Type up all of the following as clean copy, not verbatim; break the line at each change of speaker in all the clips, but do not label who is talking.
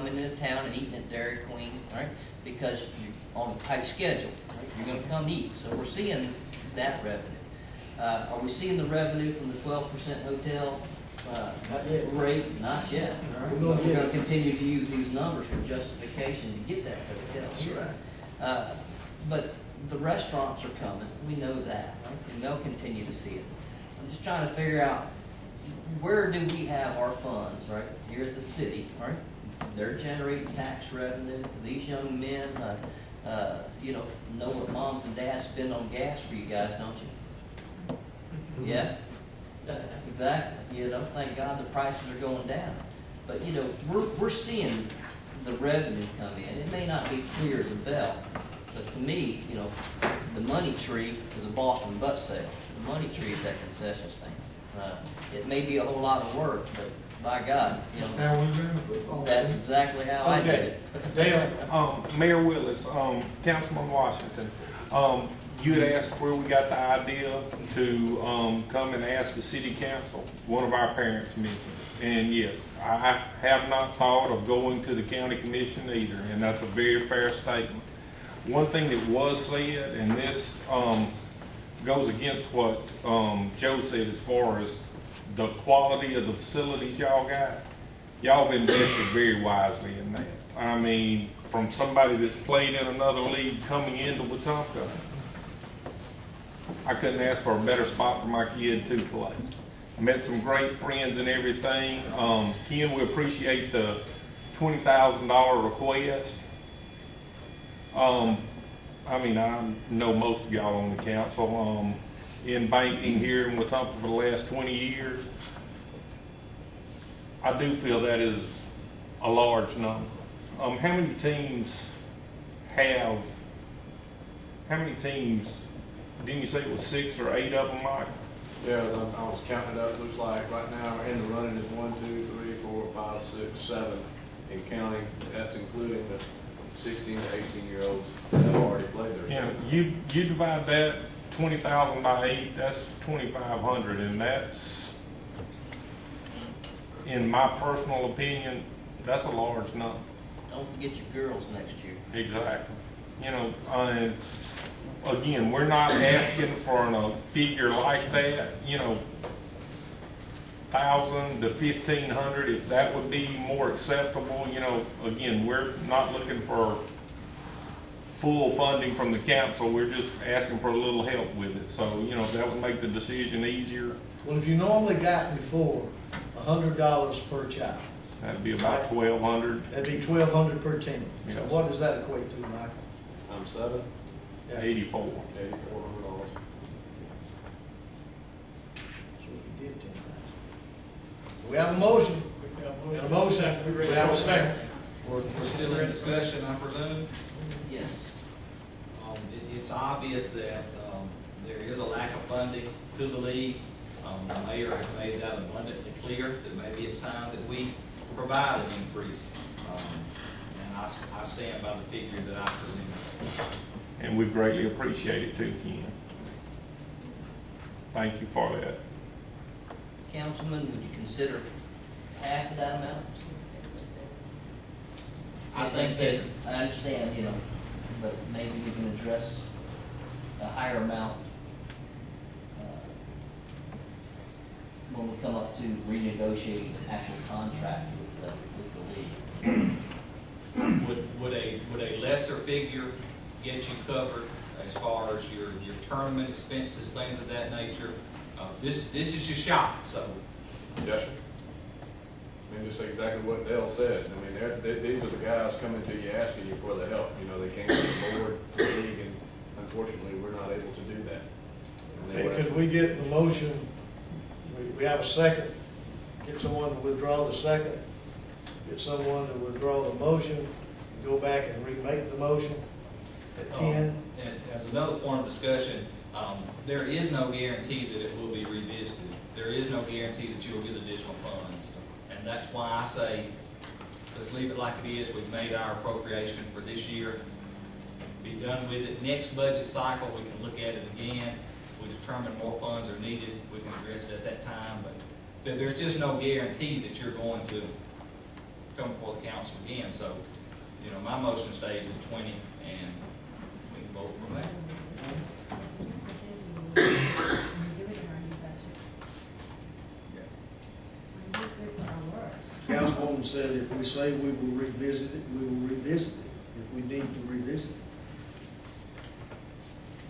coming into town and eating at Dairy Queen, right? Because you're on a tight schedule, right? You're going to come eat. So we're seeing that revenue. Are we seeing the revenue from the 12% hotel rate? Not yet. All right? We're going to continue to use these numbers for justification to get that hotel.
That's right.
But the restaurants are coming. We know that, right? And they'll continue to see it. I'm just trying to figure out, where do we have our funds, right? Here at the city, right? They're generating tax revenue. These young men, you know what moms and dads spend on gas for you guys, don't you? Yeah? Exactly. You know, thank God the prices are going down. But, you know, we're seeing the revenue come in. It may not be clear as a bell, but to me, you know, the money tree is a Boston butt sale. The money tree is that concession stand. It may be a whole lot of work, but by God, you know, that's exactly how I did it.
Dale. Mayor Willis, Councilman Washington, you had asked where we got the idea to come and ask the city council. One of our parents mentioned it. And yes, I have not thought of going to the county commission either, and that's a very fair statement. One thing that was said, and this goes against what Joe said as far as the quality of the facilities y'all got. Y'all have invested very wisely in that. I mean, from somebody that's played in another league coming into Wetumpka, I couldn't ask for a better spot for my kid to play. I met some great friends and everything. Ken, we appreciate the $20,000 request. I mean, I know most of y'all on the council. In banking here in Wetumpka for the last 20 years, I do feel that is a large number. How many teams didn't you say it was 6 or 8 of them, Mike?
Yeah, I was counting it up. Looks like right now in the running is 1, 2, 3, 4, 5, 6, 7 in counting. That's including the 16 to 18-year-olds that have already played there.
Yeah, you divide that 20,000 by 8, that's 2,500, and that's, in my personal opinion, that's a large number.
Don't forget your girls next year.
Exactly. You know, and again, we're not asking for a figure like that. You know, 1,000 to 1,500, if that would be more acceptable. You know, again, we're not looking for full funding from the council. We're just asking for a little help with it. So, you know, that would make the decision easier.
Well, if you normally got before $100 per child,
That'd be about 1,200.
That'd be 1,200 per team.
Yes.
So what does that equate to, Michael?
I'm 7.
Yeah.
84
84.
$84.
So if we did 10,000. We have a motion. We have a motion. We have a second.
We're still in discussion, I presume.
Yes.
It's obvious that there is a lack of funding to the league. The mayor has made that abundantly clear that maybe it's time that we provide an increase. And I stand by the figure that I presented.
And we greatly appreciate it too, Ken. Thank you for that.
Councilman, would you consider half of that amount? I think that, I understand, you know, but maybe we can address a higher amount when we come up to renegotiating the actual contract with the league.
Would a lesser figure get you covered as far as your tournament expenses, things of that nature? This is your shot, so.
Yes, sir. I mean, just exactly what Dale said. I mean, these are the guys coming to you asking you for the help. You know, they came to the board, the league, and unfortunately, we're not able to do that.
Okay, could we get the motion? We have a second. Get someone to withdraw the second. Get someone to withdraw the motion. Go back and remake the motion at 10.
And as another point of discussion, there is no guarantee that it will be revisited. There is no guarantee that you will get additional funds. And that's why I say, let's leave it like it is. We've made our appropriation for this year. Be done with it. Next budget cycle, we can look at it again. If we determine more funds are needed, we can address it at that time. But there's just no guarantee that you're going to come before the council again. So So, you know, my motion stays at 20, and we can vote from there.
Councilwoman said if we say we will revisit it, we will revisit it, if we need to revisit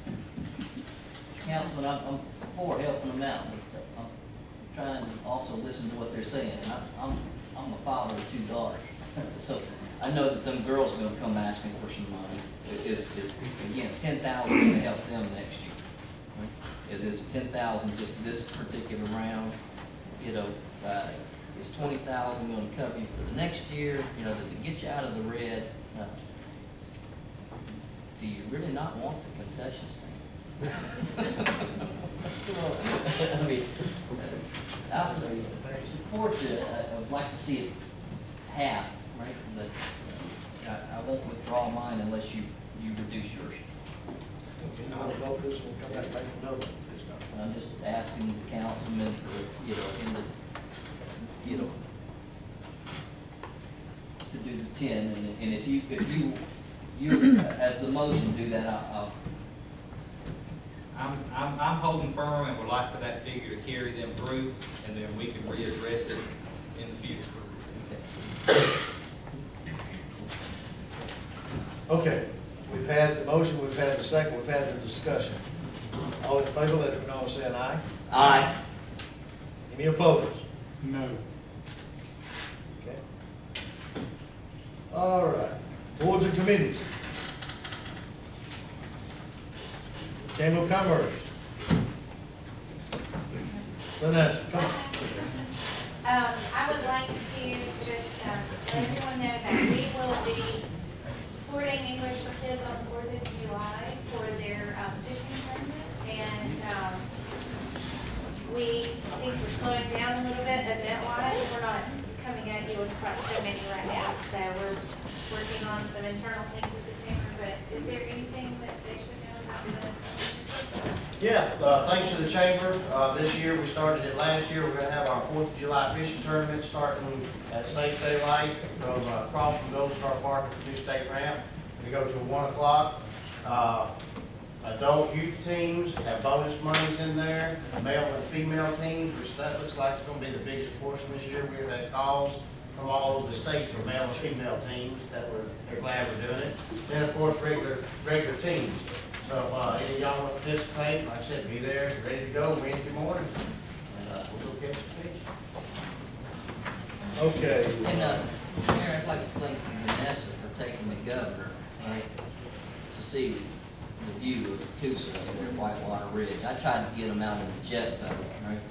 it.
Councilman, I'm for helping them out, but I'm trying to also listen to what they're saying. I'm a father of 2 daughters, so I know that them girls are gonna come asking for some money. Is again, 10,000 gonna help them next year? Is 10,000 just this particular round? You know, is 20,000 gonna cover you for the next year? You know, does it get you out of the red? Do you really not want the concession stand? I mean, I support you. I'd like to see it half, right? But I won't withdraw mine unless you reduce yours.
Okay, now we'll vote this one, come back, make another one.
I'm just asking the councilman for, you know, to do the 10, and if you as the motion do that, I'll.
I'm holding firm and would like for that figure to carry them through, and then we can readdress it in the future.
Okay, we've had the motion, we've had the second, we've had the discussion. All in favor, let it be known by saying aye.
Aye.
Any opposed?
No.
Okay. All right, boards and committees. Chamber of Commerce. Vanessa, come on.
I would like to just let everyone know that we will be supporting English for Kids on the 4th of July for their fishing tournament. And things are slowing down a little bit event-wise. We're not coming at you with quite so many right now. So we're working on some internal things at the chamber. But is there anything that they should know about the?
Yeah, thanks to the chamber. This year, we started it last year. We're going to have our 4th of July fishing tournament starting at Safe Daylight from across from Gold Star Park at the new state ramp. We go till 1 o'clock. Adult youth teams have bonus monies in there, male and female teams, which that looks like it's going to be the biggest portion this year. We've had calls from all over the state for male and female teams that they're glad we're doing it. Then, of course, regular teams. So if any of y'all want to participate, like I said, be there, ready to go Wednesday morning, and we'll go catch the fish.
Okay.
And Mayor, I'd like to thank Vanessa for taking the governor, right, to see the view of Coosa over there, Whitewater Ridge. I tried to get them out in the jet boat, right?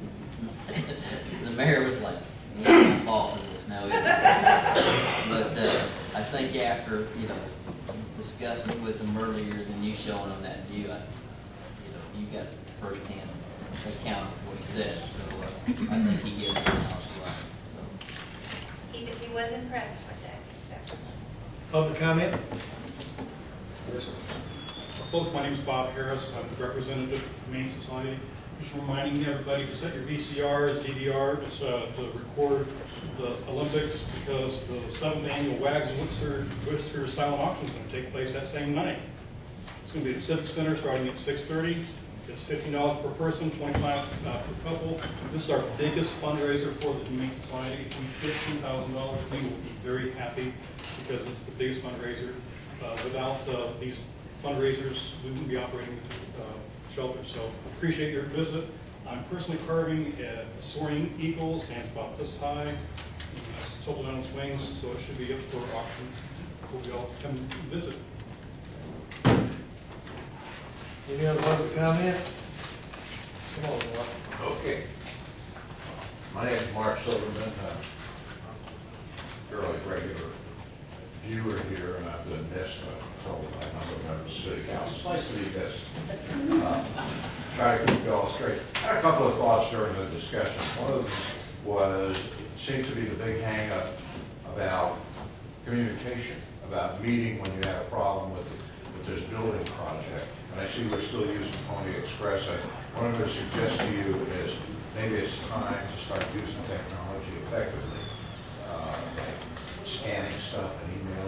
The mayor was like, "You ain't fault for this now either." But I think after, you know, discussing with them earlier than you showing them that view, you got firsthand account of what he said. So I think he gives it an hour's love.
He was impressed with that.
Public comment? Yes, sir.
Folks, my name is Bob Harris. I'm the representative of the Humane Society. Just reminding everybody to set your VCRs, DVRs to record the Olympics, because the 7th annual Wags Whistler Silent Auction is going to take place that same night. It's going to be at the Civic Center starting at 6:30. It's $15 per person, $25 per couple. This is our biggest fundraiser for the Humane Society. If we hit $2,000, we will be very happy, because it's the biggest fundraiser. Without these fundraisers, we wouldn't be operating the shelter. So appreciate your visit. I'm personally carving a soaring eagle, stands about this high. It's tilted on its wings, so it should be up for auction. Hope you all come visit.
Any other public comment? Come on, Mark.
Okay. My name is Mark Silverman. I'm a fairly regular viewer here, and I've been missed. I'm told by a number of members of the city council. It's nice to be missed. Try to keep you all straight. I had a couple of thoughts during the discussion. One of them was, seemed to be the big hang-up about communication, about meeting when you have a problem with this building project. And I see we're still using Pony Express. What I'm going to suggest to you is maybe it's time to start using technology effectively. scanning stuff and email